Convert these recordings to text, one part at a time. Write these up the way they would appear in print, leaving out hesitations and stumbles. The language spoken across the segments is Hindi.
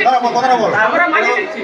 দাঁড়া কথাটা বল আমরা মানি দিচ্ছি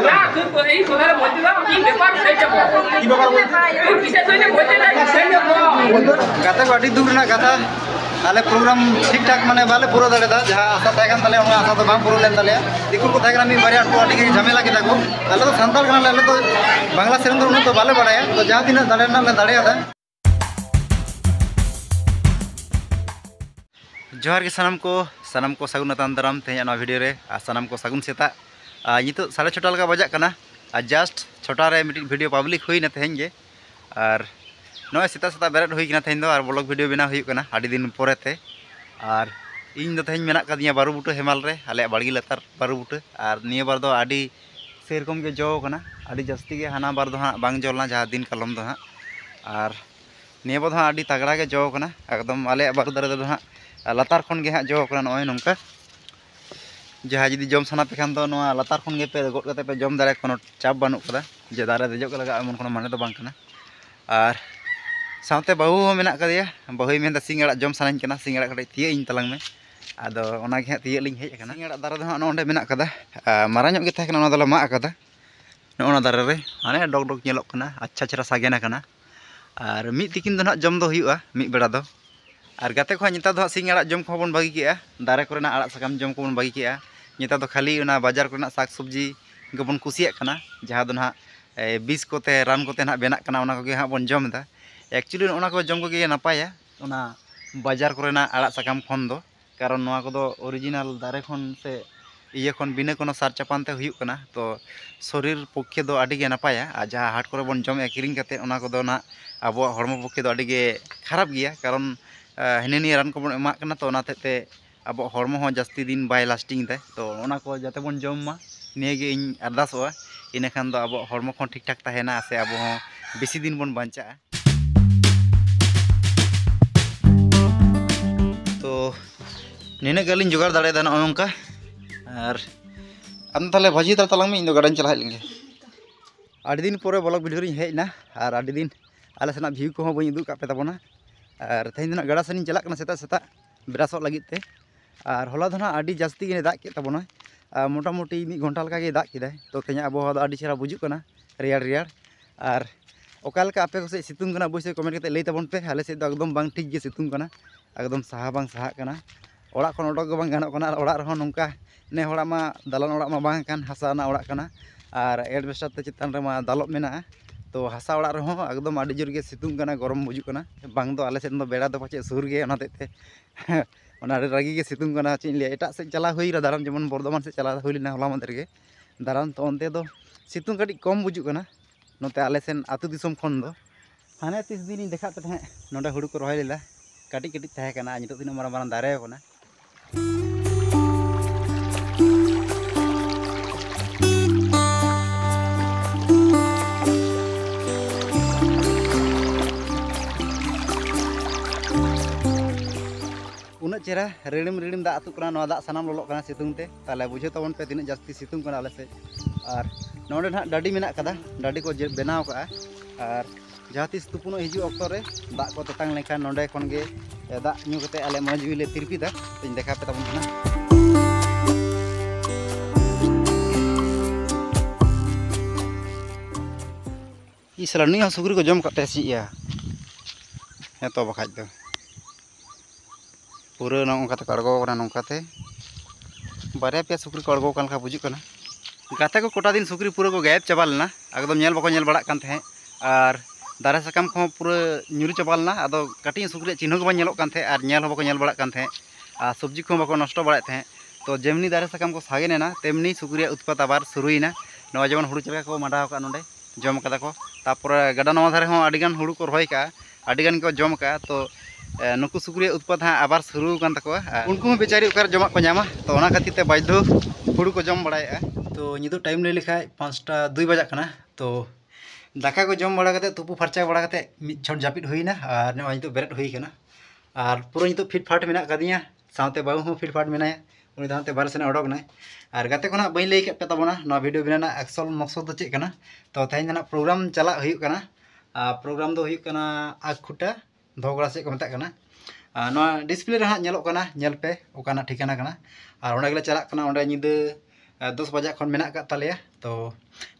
না তুই এই কথাটা বলতে দাও কি ব্যাপার সেটা বল কি ব্যাপার বলছিস তুই কিসের জন্য বলতে যাচ্ছিস সেটা বল kata ko adi dur na kata ale program ठीक ठाक माने बाले पूरा दाड़े दा जहां आशा ताहे kan tale ona आशा तो bang पूरा len tale दिकु को ताहे mi bari ko adi ki झमेला kita ko ale to santal kana ale to bangla sereng do una to bale badaya to jaha tina dare na le dare ada जोहार के सानम को सागुन तान दाराम तेज भिडियो रे सानम को सागुन सेता नितो 6:30 लगा बजा कना जस्ट 6टा रे मिटिंग भिडियो पब्लिक हुई ना तेज गे और नय सेता सेता बेरेट हुई कना तेज दो और ब्लॉग भिडियो बना हुई कना आडी दिन पोरेते और इन दो तेज मेना कदिया बारू बुटो हेमाल रे आले बाड़गी लतार बारू बुटो और निया बार दो आडी सेरकम के जो कना आडी जस्ती के हाना बार दो हां बांग जलना जहा दिन कलम दो हां और निया बार दो आडी तगड़ा के जो कना एकदम आले बारू दारे दो हां लतार खन के हाँ जो नॉय नौका जहाँ जी जम साना पे खान लतार खन पे गद करते पे जम दारे कोनो चाप बानुक कदा जे दारे देजो लगा एमन कोनो माने दो बांग कना और साथे बहु हो मेना कदिया बहु मेनदा सिंगड़ा जम सानाñ कना सिंगड़ा कटे तिये इन तलांग में आदो ओना गे तिये लिंग हेज कना सिंगड़ा दारे दो हाँ नोंडे मेना कदा मारा ñok गे थाहे कना ओना दला मा कदा नोना दारे रे माने डग डग ñelok कना अच्छा चरा सागेना कना और मिद तिकिन दो ना जम दो हुयुआ मिद बेड़ा दो और गाते को नेता दो सिंग आड़ा जम को बन बागी के दारे को आड़ा साकाम जम को बन बागी के नेता दो खाली उना बाजार को साग सब्जी गबन कुसिया कना जहाँ दो ना बीस कोते रान कोते ना बेना कना उना को गे हाँ बन जम दा एक्चुअली उना को जम को गे नपाया उना बाजार को आड़ा साकाम खन दो कारण नोआ को दो ओरिजिनल दारे खन से इये खन बिना कोनो सार चापानते हुयुक कना तो शरीर पक्षे दो आडी गे नपाया और जहाँ हाट को बन जम किरिंग कते उना को दो ना आबो हरमो पक्षे दो आडी गे खराब गया कारण हिने रान को बन एमा कना तो नाते अब हरमो हो जास्ती दिन बाय लास्टिंग दे तो ओना को जाते बन जम मा निये इन अरदासोआ इने खान दो अब हरमो खन ठीक ठाक तहेना से अब हो बेसी दिन बन बांचा तो निने गलिन जुगाड़ दाड़े दा नोंका और आम ताले भाजी तार तलांग में इन दो गाड़ान चला लेंगे आडी दिन पोरे ब्लॉग वीडियो रिन हेजना और आडी दिन आले सेना व्यू को बई उदुक कापे ताबोना और तेज गड़ा सेन चला सेता सेता ब्रासों लगे और हला दो आडी जास्ती गे दाग के तबना मोटामुटी 1 घंटा लगा गे दाग किदा तो तेज आबहावा दो आडी चेहरा बुजुकना रेयाड़ रेयाड़ और ओकालका आपे को से सितुंग कना बसे कमेंट करते लई तबन पे आले से दो एकदम बांग ठीक गे सितुंग कना एकदम साहा बांग साहा कना ओड़ा खन ओडक बांग गानोक कना ओड़ा रहो नोंका ने होड़ा मा दालान ओड़ा मा बांग कान हसा ना ओड़ा कना और एडवेस्टर ते चितान रे मा दालोब मेना तो हसा ओड़ा रहो एकदम आडी जोर गे सितुंग कना गरम बुजुकना बांग दो आले से दो बेड़ा दो पाचे सुर गे ओना तेते ओना रागी गे सितुंग कना चिन ले एटा से चला हुई रा दाराम जेमन बर्धमान से चला हुई लेना होला मंदर गे दाराम तो ओनते दो सितुंग कटी कम बुजुकना नोते आले सेन आतु दिसम खन दो हाने 30 दिन देखा ते नोडे हुड़ू को रहे लेला कटी कटी तहे कना नितो दिन मारा मारा दारे कना उना चेहरा रेडिम रेडिम दा आतु कना दा सानाम लोलो कना सितुंग ते ताले बुझे तबन पे तीन जास्ती सितुंग कना आले से और नोडे ना डाडी मेना कदा डाडी को बनाव का और जहाँ तीस तुपुनो हिजु अक्तो रे दा को ततांग लेखान नोडे खन गे दा न्यू कते आले मजवी ले तिरपीदा तिन देखा पे तबन कना इसला नि सुगरी को जम कते सिया हे तो बखाज दो पूरा नौकाते कड़गो नौकाते बारे पे सुक्री को अड़गो का बुजुकना गाते को कोटा दिन सुक्री पूरा को गायब चाबा लेना एकदम नेल बाको नेल बड़ा कान थे और दारे साकाम को पूरा ᱧᱩᱨᱩ चाबा लेना आदो कटी सुक्री चिन्ह को नेलोक कान थे और नेल बाको नेल बड़ा कान थे और सब्जी को बाको नष्ट बड़ा थे तो जेमनी दारे साकाम को सागेना तेमनी सुक्रिया उत्पाद आबार शुरुइना नवा जेमन हुड़ू चलका को माडाव का नोंडे जम कदा को तापर गडा नवा धारे हो आडिगान हुड़ू को रहोय का आडिगान को जम का तो नुकु सुक्रिया उत्पाद हाँ आबार शुरू कान तकोआ उनको बेचारी उकार जमा को नामा तो ओना खातिर ते बाध्य हुड़ू को जम बड़ाया तो निदो टाइम ले लिखा 5:02 बजा कना तो दाका को जम बड़ा कते तुपु फरचा बड़ा कते मिद छट जापिद हुईना और नय नितो बेरेट हुई कना और पूरा नितो फिटफाट मेना कदिया साथे बाबू हो फिटफाट मेनाया उनी दानते बार सेना ओडक नाय और गाते कोना बई लई के पे तबना ना वीडियो बिना एक्सल मकसद तो चेक कना तो तेज ना प्रोग्राम चला हुई कना प्रोग्राम दो हुई कना आखुटा धोगड़ा से को मेता कना डिस्प्ले रे हाँ नेलोक कना नेल पे ओकाना ठिकाना कना और ओंडे गेले चला कना ओंडे निदे 10 बजे खन मेना का तालेया तो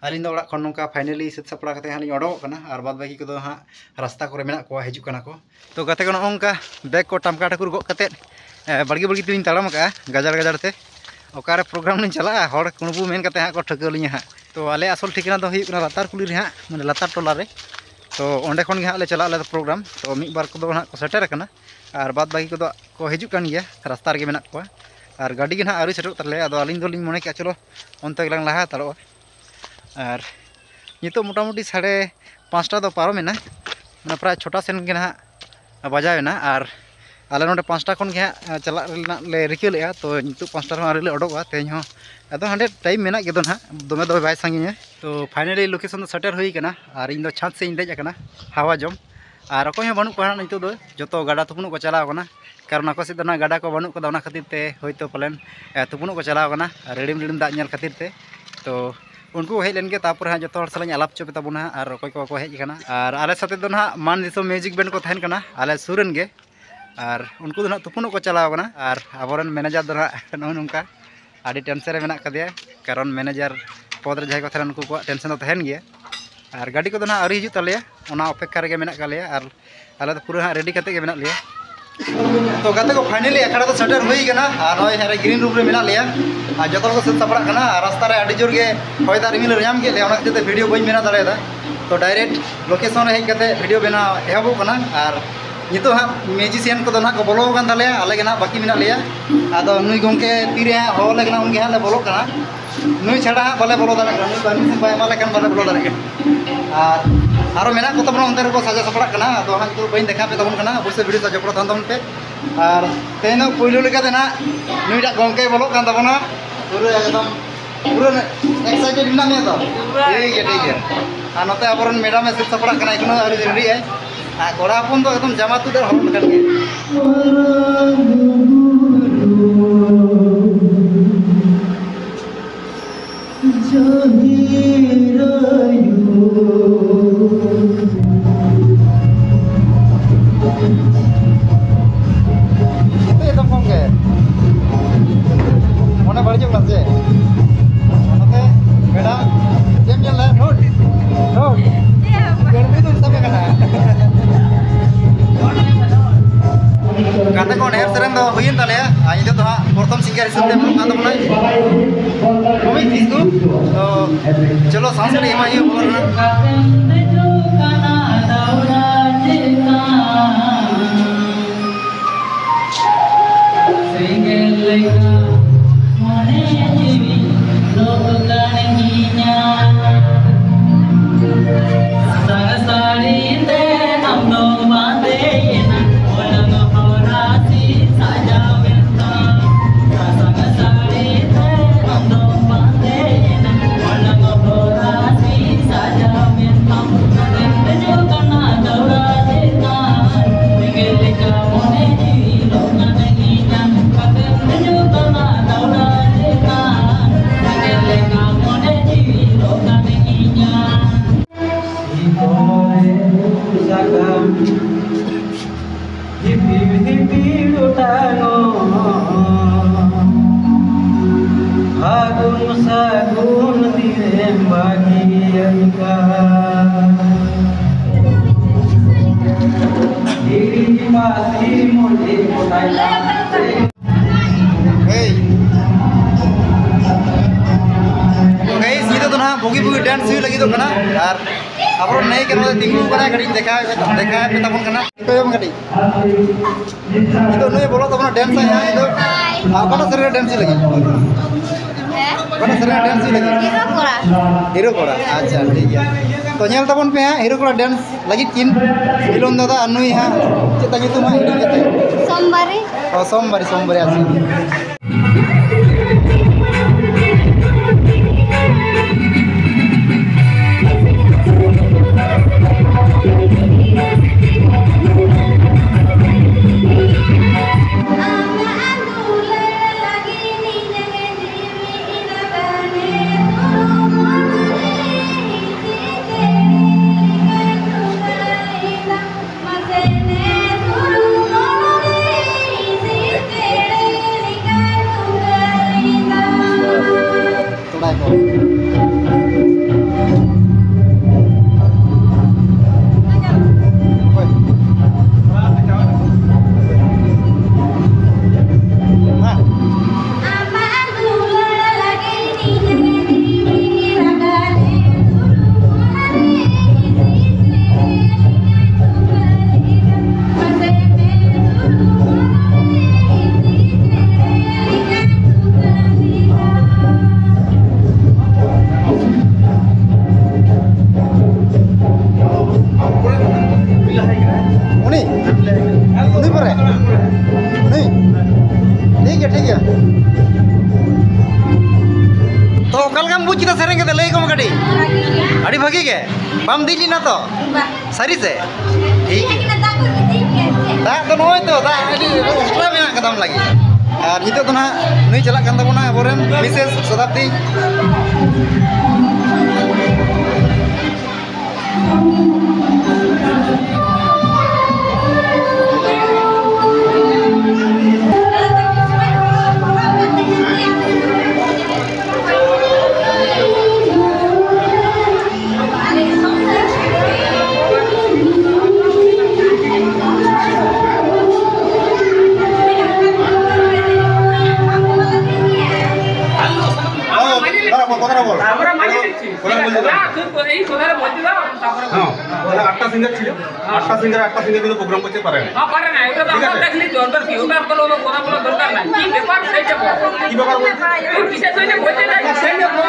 अलिंग दो खन नोका फाइनली सेट सपड़ा कते हां ओडोक कना और बाद बाकी को हां रास्ता को मेना को हिजु कना को तो गते को नोंका बैग को टमका टकुर गो कते बड़गी बड़गी तीन ताड़ाम का गजार गजार ते ओकारे प्रोग्राम लिन चला हर कुणबू मेन कते हां को ठकलिया हां तो आले असल ठिकाना दो हुई कना लातार कुली रे हां माने लातार टोला रे तो ओंडे खन गे हां ले चला ले प्रोग्राम तो मिद बार को हां को सेटर कना और बाद बाकी को हिजु कन गया रास्ता रे मेना को और गाड़ी के ना आरी सेटो तले आदो अलिंग दोलिंग मने के चलो ओनते गलांग लाहा तारो और नितो मोटामुटी 5:30 दो पारो मेना माने प्राय छोटा सेन के ना बजावेना और आले नोडे 5टा खन के चला ले रिकेलेआ तो नितो 5टा आरी ले ओडोगा तेज हो आदो हांडे टाइम मेना गेदो ना दोमे दो बाय संगिया तो फाइनली लोकेशन सेटर हुई कना और इन दो छात से इन देज कना हवा जम और अकोय हो बानु को नितो दो जतो गाडा तुपुनु को चलाव कना कारण को सिद गाडा को बनू को खातिर ते होयतो पलेन तुपुनु को चलाव कना रेडिम रेडिम दा खातिर ते तो उनको हेज लेन के तापर हाँ जो हर साल आलाप चोपे तबना और अकोय को हेज कना और आले साथे दो ना मान दिसो म्यूजिक बैंड को तहन कना आले सुरन गे और उनको दो ना तुपुनु को चलाव कना और आबरन मैनेजर दो ना नोंका आडी टेंशन रे मेना कदिया कारण मैनेजर पद रे जाय को थान उनको को टेंशन तो तहन गया और गाड़ी को दो ना आरी हिजु तलेया ओना अपेक्षा रे मेना कालेया और आले तो पूरा रेडी करते के मेना लिया तो गाते को फाइनली अखाड़ा तो सेटर हुई कना और नय हारे ग्रीन रूम रे मेना लिया और जतो को सेट सपड़ा कना रास्ता रे आडी जोर गे होयदा रिमिल रियाम के ले ओना खातिर वीडियो बई मेना दाड़ेदा तो डायरेक्ट लोकेशन रे हेज कते वीडियो बेना एहबो कना और नितो हा म्यूजिशियन को ना को बोलो कान ताले आले गना बाकी मेना लिया आदो नुई गंके तीरे हो ले गना उनके हाले बोलो कना नुई छाड़ा बाले बोलो दाड़े कना नुई बानी से बाय माले कान बाले बोलो दाड़े और आरो मेना को तबन अंदर को साजा सपड़ा कना तो हां तो बइन देखा पे तबन कना अवश्य वीडियो साजा पड़ा थान पे और तेनो पहिलो लेका देना नुईटा गंके बोलो कान तबना पूरा एकदम पूरा एक्साइटेड ना में तो ठीक है और नते आबरन मैडम में सेट सपड़ा कना इखनो आरी रेडी है आ कोड़ा अपन तो एकदम जमा तुदर हरन कन गे गाते को हेर सेरेन दो हुइन तालेया आज जो हाँ प्रथम सिंगर हिसाब से हम तबना कमी किसको तो चलो सांस रे हिमा ये बोलना बुगी बुगी डांस हुई लगी तो कना और अब नहीं करना दिंगू कना गड़ी देखा पे तबन कना तो हम गड़ी तो नहीं बोलो तो अपना डांस है तो आपना सर डांस लगी अपना सर डांस लगी हीरो कोड़ा अच्छा ठीक है तो नेल तबन पे हीरो कोड़ा डांस लगी किन मिलन दादा अनुई हां चेता नितु मा हिडी केते सोमवारी अच्छा ओकालकाम बुझ किदा सेरेंग के लई कम गाड़ी अड़ी भागी के बाम दी ना तो सारी से ठीक दा तो नोय तो दा अड़ी एक्स्ट्रा में कदम लगी और नितो तो ना नुई चला कान तबोना अबोरेन मिसेस शताब्दी আমরা মানি দিচ্ছি না তুই এই কথাটা বলতে দাও তারপরে হ্যাঁ আটটা সিঙ্গার ছিল আটটা সিঙ্গার কিন্তু প্রোগ্রাম করতে পারে না পারে না এটা তো আমরা দেখলি দরকার কি ওটার কোনো কথা বলা দরকার নাই কি ব্যাপার সেইটা বল কি ব্যাপার বলতে তুই কিসের জন্য বলতে নাই সেইটা বল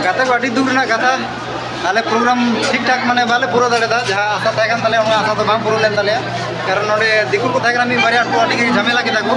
गाता को अड़ी दूर ना गाता आले प्रोग्राम ठीक ठाक माने बाले पूरा दाड़े दा जहां आशा थाकन ताले ओना आशा तो बांग पूरा लेन ताले कारण नोडे दिकु को थाकना मी बारे को अड़ी झमेला के ताको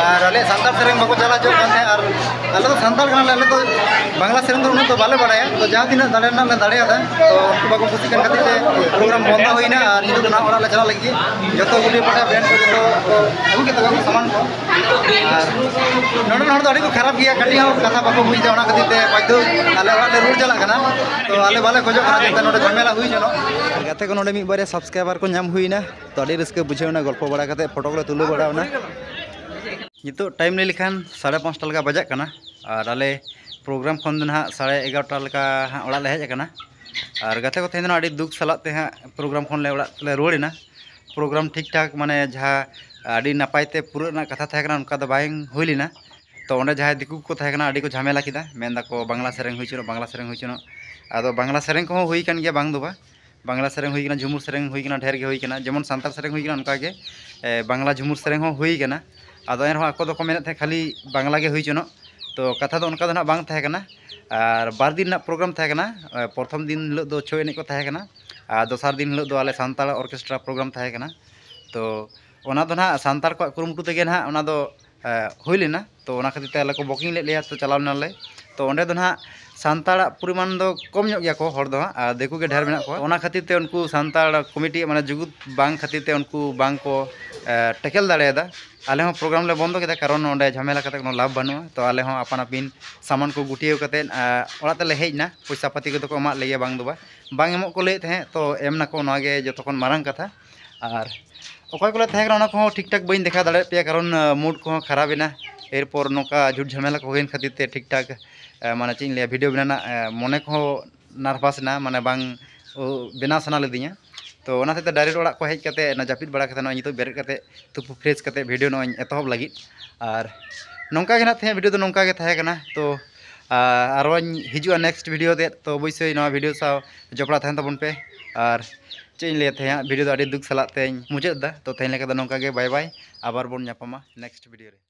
और आले संताल सेरेंग बको चला जो काते और आले तो संताल कना आले तो बांग्ला सेरेंग तो उन तो बाले बड़ाया तो जहां दिन दाड़े ना ले दाड़े आता तो उनको बको खुशी कन खातिर ते प्रोग्राम बंद होइना और नितो तो ना ओरा ले चला लगी जतो गुडी पटा बैंड को तो अबु के तो सामान को और नोडे नोड तो अड़ी को खराब गया कटी हो कथा बको बुझ दे ओना खातिर ते बाध्य आले ओरा ले रूल चला कना तो आले बाले खोजो कना जते नोडे झमेला हुई जनो गाते को नोडे मी बारे सब्सक्राइबर को नाम हुईना तो अड़ी रिस्क बुझेवना गल्प बड़ा करते फोटो को तुलो बड़ावना नितो टाइम ले लिखान 5:30 लगा बजाक कना और आले प्रोग्राम खन दिन 11:30 लगा ओड़ा ले हेज कना और गाते को तेन अड़ी दुख सलाते हाँ प्रोग्राम खन ले ओड़ा ले रुआड़ना प्रोग्राम ठीक ठाक माने जहाँ अड़ी नपायते पूरा कथा थाकना उनका दो बाइंग हुई लेना तो ओंडे जहाँ दिकु को थाकना अड़ी को झमेला किदा मेनदा को बांग्ला सेरेंग हुई चनो बांग्ला सेरेंग हुई चनो आदो बांग्ला सेरेंग को हुई कन गया बांग दोबा बांग्ला सेरेंग हुई कना झुमुर सेरेंग हुई कना ढेर के हुई कना जेमन सांताल सेरेंग हुई कना उनका के बांग्ला झुमुर सेरेंग हो हुई कना आदो एन आको दो को मेने थे खाली बांग्ला के हुई चनो तो कथा दो उनका दो ना बांग थाहे कना और बार दिन ना प्रोग्राम थाहे कना प्रथम दिन हिलो दो छो एने को थाहे कना और दोसार दिन हिलो दो आले सांताल ऑर्केस्ट्रा प्रोग्राम थाहे कना तो ओना दो ना सांताल को कुरुमुटु तेगे ना ओना दो हुई लेना तो ओना खातिर ते आले को बुकिंग ले लिया तो चलाव नाले तो ओंडे दो ना सांताल परिमाण दो कम ᱧᱚᱜ गया को हर दो और देखो के ढेर मेना को ओना खातिर ते उनको सांताल कमिटी माने जुगुत बांग खातिर ते उनको बांग को टेकल दाड़ेदा आले हो प्रोग्राम ले बंद केदा कारण ओंडे झमेला कते कोनो लाभ बनुआ तो आले हो अपन अपिन सामान को गुटियो कते ओड़ा तले हेजना पैसा पाती को तो को मा लेया बांग दोबा बांग एमो को ले थे तो एम ना को नगे जतखन मारंग कथा और ओकय को ले थे ओना को ठीक ठाक बइन देखा दाड़े पे कारण मूड को खराब एना एरपर नोका झूठ झमेला को होइन खातिर ते ठीक ठाक माने चिन ले वीडियो बनाना मने को नार्भास ना माने बांग बेना सना लेदिया तो ओना ते डायरेक्ट ओड़ा को हेज कते ना जापिद बड़ा कते नितो बेरे कते तुपु फ्रेश कते वीडियो नो एतहब लगी और नोंका के ना थे वीडियो तो नोंका के थाहे कना तो आरोन हिजुआ नेक्स्ट वीडियो दे तो अवश्य नवा वीडियो सा जपड़ा थान तबन पे और चेन ले थे वीडियो तो अड़ी दुख सलाते मुचाद दा तो तेन लेका नोंका के बाय बाय आबार बोन ᱧᱟᱯᱟᱢᱟ नेक्स्ट वीडियो रे।